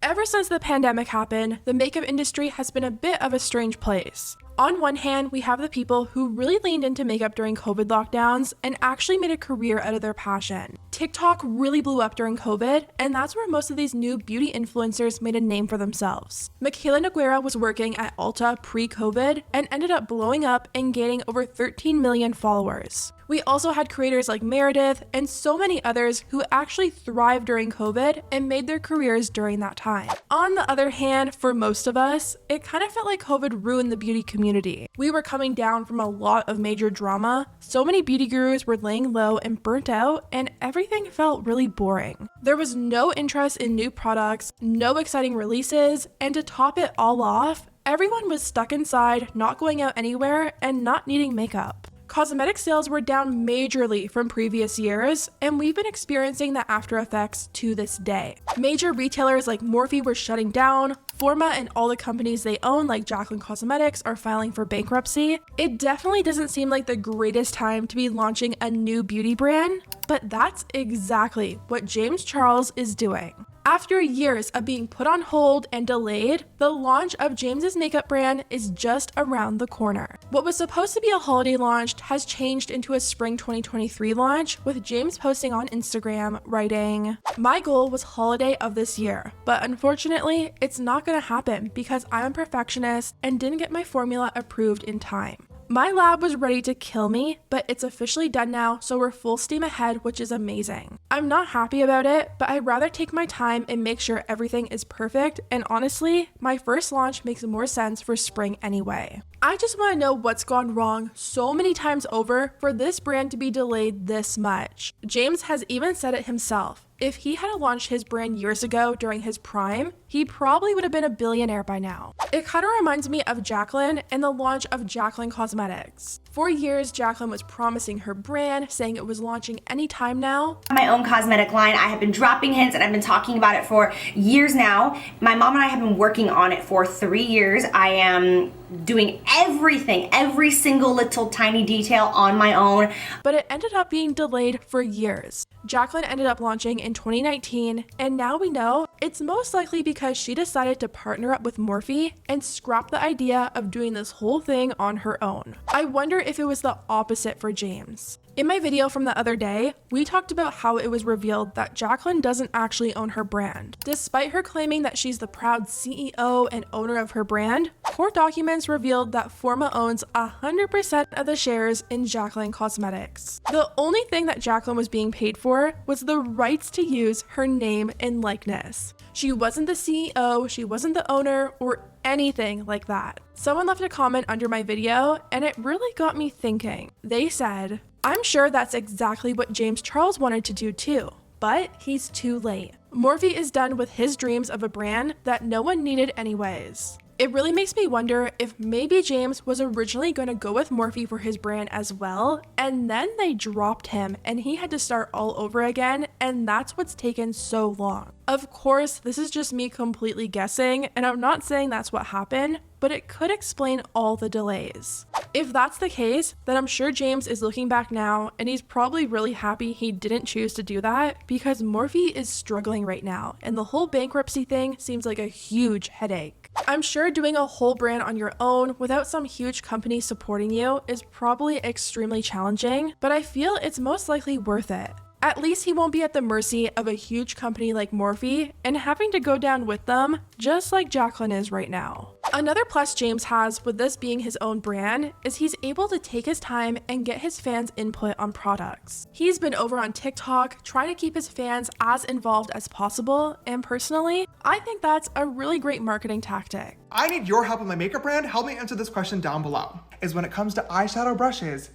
Ever since the pandemic happened, the makeup industry has been a bit of a strange place. On one hand, we have the people who really leaned into makeup during COVID lockdowns and actually made a career out of their passion. TikTok really blew up during COVID, and that's where most of these new beauty influencers made a name for themselves. Macleod was working at Ulta pre-COVID and ended up blowing up and gaining over 13 million followers. We also had creators like Meredith and so many others who actually thrived during COVID and made their careers during that time. On the other hand, for most of us, it kind of felt like COVID ruined the beauty community. We were coming down from a lot of major drama, so many beauty gurus were laying low and burnt out, and everything felt really boring. There was no interest in new products, no exciting releases, and to top it all off, everyone was stuck inside, not going out anywhere, and not needing makeup. Cosmetic sales were down majorly from previous years, and we've been experiencing the after effects to this day. Major retailers like Morphe were shutting down, Forma and all the companies they own like Jaclyn Cosmetics are filing for bankruptcy. It definitely doesn't seem like the greatest time to be launching a new beauty brand, but that's exactly what James Charles is doing. After years of being put on hold and delayed, the launch of James's makeup brand is just around the corner. What was supposed to be a holiday launch has changed into a spring 2023 launch, with James posting on Instagram writing, "My goal was holiday of this year, but unfortunately, it's not gonna happen because I'm a perfectionist and didn't get my formula approved in time. My lab was ready to kill me, but it's officially done now, so we're full steam ahead, which is amazing. I'm not happy about it, but I'd rather take my time and make sure everything is perfect, and honestly, my first launch makes more sense for spring anyway. I just want to know what's gone wrong so many times over for this brand to be delayed this much." James has even said it himself. If he had launched his brand years ago during his prime, he probably would have been a billionaire by now. It kind of reminds me of Jaclyn and the launch of Jaclyn Cosmetics. For years, Jaclyn was promising her brand, saying it was launching anytime now. My own cosmetic line, I have been dropping hints and I've been talking about it for years now. My mom and I have been working on it for 3 years. I am doing everything, every single little tiny detail on my own. But it ended up being delayed for years. Jaclyn ended up launching in 2019, and now we know it's most likely because she decided to partner up with Morphe and scrap the idea of doing this whole thing on her own. I wonder if it was the opposite for James. In my video from the other day, we talked about how it was revealed that Jaclyn doesn't actually own her brand. Despite her claiming that she's the proud CEO and owner of her brand, court documents revealed that Forma owns 100% of the shares in Jaclyn Cosmetics. The only thing that Jaclyn was being paid for was the rights to use her name and likeness. She wasn't the CEO, she wasn't the owner, or anything like that. Someone left a comment under my video, and it really got me thinking. They said, "I'm sure that's exactly what James Charles wanted to do too, but he's too late. Morphe is done with his dreams of a brand that no one needed anyways." It really makes me wonder if maybe James was originally going to go with Morphe for his brand as well, and then they dropped him and he had to start all over again, and that's what's taken so long. Of course, this is just me completely guessing, and I'm not saying that's what happened, but it could explain all the delays. If that's the case, then I'm sure James is looking back now and he's probably really happy he didn't choose to do that, because Morphe is struggling right now and the whole bankruptcy thing seems like a huge headache. I'm sure doing a whole brand on your own without some huge company supporting you is probably extremely challenging, but I feel it's most likely worth it. At least he won't be at the mercy of a huge company like Morphe and having to go down with them, just like Jaclyn is right now. Another plus James has with this being his own brand is he's able to take his time and get his fans' input on products. He's been over on TikTok trying to keep his fans as involved as possible, and personally, I think that's a really great marketing tactic. I need your help with my makeup brand. Help me answer this question down below. Is when it comes to eyeshadow brushes,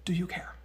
do you care?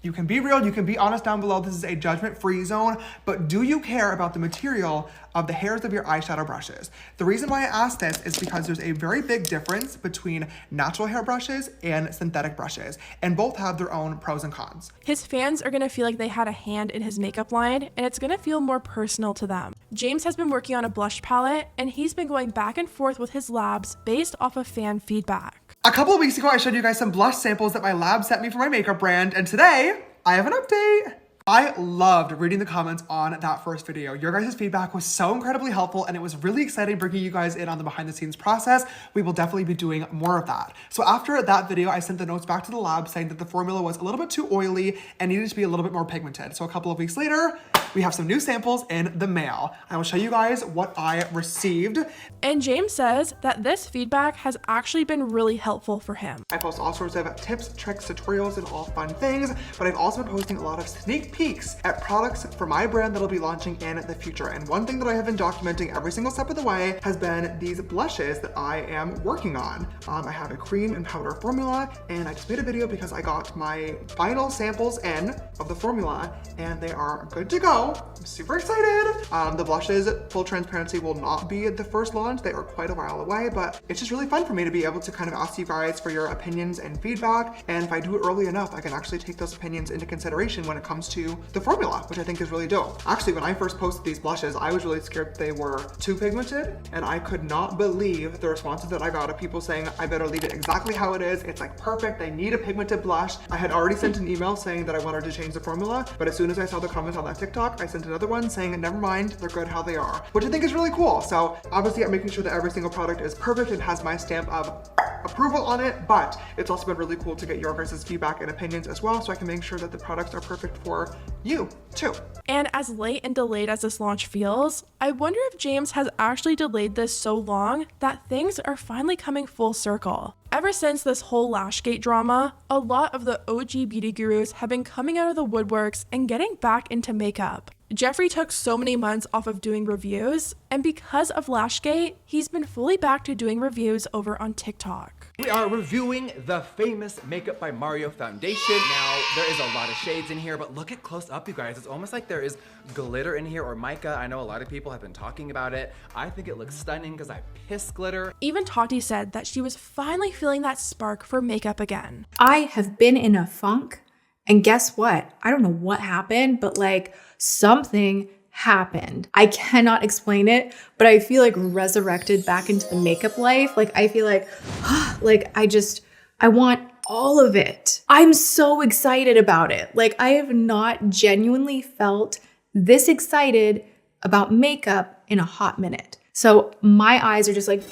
You can be real, you can be honest down below. This is a judgment-free zone, but do you care about the material of the hairs of your eyeshadow brushes? The reason why I ask this is because there's a very big difference between natural hair brushes and synthetic brushes, and both have their own pros and cons. His fans are gonna feel like they had a hand in his makeup line, and it's gonna feel more personal to them. James has been working on a blush palette, and he's been going back and forth with his labs based off of fan feedback. A couple of weeks ago, I showed you guys some blush samples that my lab sent me for my makeup brand, and today, I have an update. I loved reading the comments on that first video. Your guys' feedback was so incredibly helpful, and it was really exciting bringing you guys in on the behind the scenes process. We will definitely be doing more of that. So after that video, I sent the notes back to the lab saying that the formula was a little bit too oily and needed to be a little bit more pigmented. So a couple of weeks later, we have some new samples in the mail. I will show you guys what I received. And James says that this feedback has actually been really helpful for him. I post all sorts of tips, tricks, tutorials, and all fun things, but I've also been posting a lot of sneak peeks at products for my brand that'll be launching in the future. And one thing that I have been documenting every single step of the way has been these blushes that I am working on. I have a cream and powder formula, and I just made a video because I got my final samples in of the formula, and they are good to go. I'm super excited. The blushes, full transparency, will not be the first launch. They are quite a while away, but it's just really fun for me to be able to kind of ask you guys for your opinions and feedback. And if I do it early enough, I can actually take those opinions into consideration when it comes to the formula, which I think is really dope. Actually, when I first posted these blushes, I was really scared they were too pigmented, and I could not believe the responses that I got of people saying, I better leave it exactly how it is. It's like perfect. I need a pigmented blush. I had already sent an email saying that I wanted to change the formula, but as soon as I saw the comments on that TikTok, I sent another one saying, never mind, they're good how they are, which I think is really cool. So obviously I'm making sure that every single product is perfect and has my stamp of approval on it, but it's also been really cool to get your guys' feedback and opinions as well, so I can make sure that the products are perfect for you too. And as late and delayed as this launch feels, I wonder if James has actually delayed this so long that things are finally coming full circle. Ever since this whole Lashgate drama, a lot of the OG beauty gurus have been coming out of the woodworks and getting back into makeup. Jeffree took so many months off of doing reviews, and because of Lashgate, he's been fully back to doing reviews over on TikTok. We are reviewing the famous Makeup by Mario foundation. Now, there is a lot of shades in here, but look at close up, you guys. It's almost like there is glitter in here, or mica. I know a lot of people have been talking about it. I think it looks stunning because I piss glitter. Even Tati said that she was finally feeling that spark for makeup again. I have been in a funk, and guess what? I don't know what happened, but like something happened. I cannot explain it, but I feel like resurrected back into the makeup life. Like I feel like, I want all of it. I'm so excited about it. Like I have not genuinely felt this excited about makeup in a hot minute. So my eyes are just like,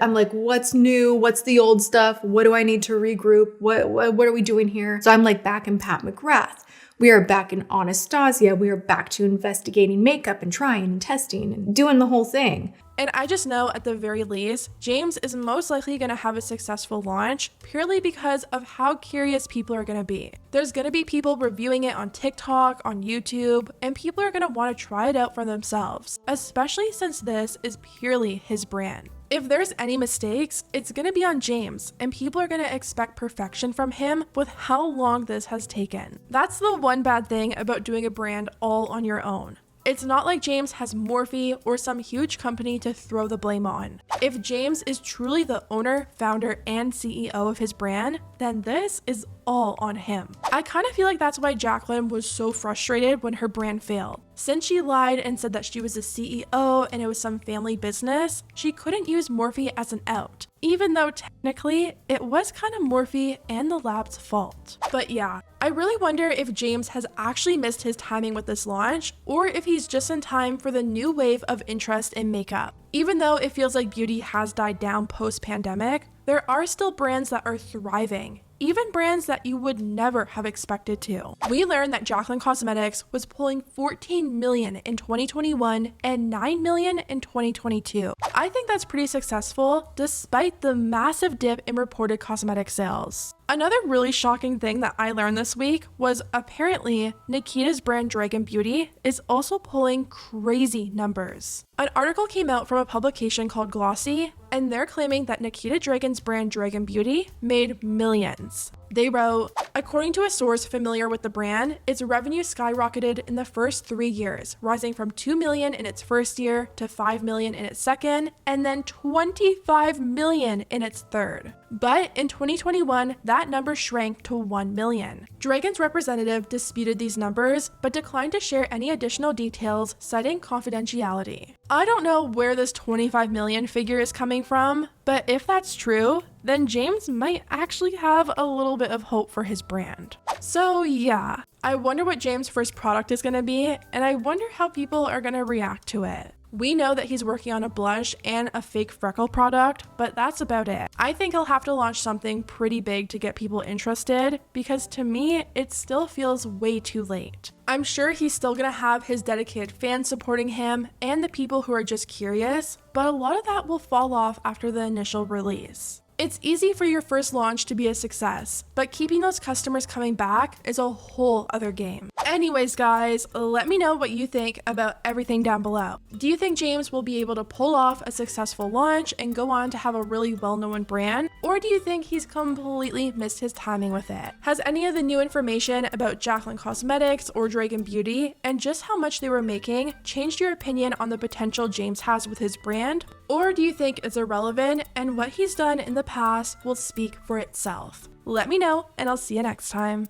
I'm like, what's new? What's the old stuff? What do I need to regroup? What are we doing here? So I'm like back in Pat McGrath. We are back in Anastasia. We are back to investigating makeup and trying and testing and doing the whole thing. And I just know at the very least, James is most likely going to have a successful launch purely because of how curious people are going to be. There's going to be people reviewing it on TikTok, on YouTube, and people are going to want to try it out for themselves, especially since this is purely his brand. If there's any mistakes, it's going to be on James, and people are going to expect perfection from him with how long this has taken. That's the one bad thing about doing a brand all on your own. It's not like James has Morphe or some huge company to throw the blame on. If James is truly the owner, founder, and CEO of his brand, then this is all on him. I kind of feel like that's why Jacqueline was so frustrated when her brand failed. Since she lied and said that she was the CEO and it was some family business, she couldn't use Morphe as an out, even though technically it was kind of Morphe and the lab's fault. But yeah, I really wonder if James has actually missed his timing with this launch, or if he's just in time for the new wave of interest in makeup. Even though it feels like beauty has died down post-pandemic, there are still brands that are thriving, even brands that you would never have expected to. We learned that Jacqueline Cosmetics was pulling $14 million in 2021 and $9 million in 2022. I think that's pretty successful despite the massive dip in reported cosmetic sales. Another really shocking thing that I learned this week was apparently Nikita's brand Dragon Beauty is also pulling crazy numbers. An article came out from a publication called Glossy, and they're claiming that Nikita Dragon's brand Dragon Beauty made millions. They wrote, according to a source familiar with the brand, its revenue skyrocketed in the first 3 years, rising from $2 million in its first year to $5 million in its second, and then $25 million in its third. But in 2021, that number shrank to $1 million. Dragon's representative disputed these numbers, but declined to share any additional details, citing confidentiality. I don't know where this 25 million figure is coming from, but if that's true, then James might actually have a little bit of hope for his brand. So yeah, I wonder what James' first product is gonna be, and I wonder how people are gonna react to it. We know that he's working on a blush and a fake freckle product, but that's about it. I think he'll have to launch something pretty big to get people interested, because to me, it still feels way too late. I'm sure he's still gonna have his dedicated fans supporting him and the people who are just curious, but a lot of that will fall off after the initial release. It's easy for your first launch to be a success, but keeping those customers coming back is a whole other game. Anyways, guys, let me know what you think about everything down below. Do you think James will be able to pull off a successful launch and go on to have a really well-known brand? Or do you think he's completely missed his timing with it? Has any of the new information about Jaclyn Cosmetics or Dragon Beauty and just how much they were making changed your opinion on the potential James has with his brand? Or do you think it's irrelevant and what he's done in the past will speak for itself? Let me know, and I'll see you next time.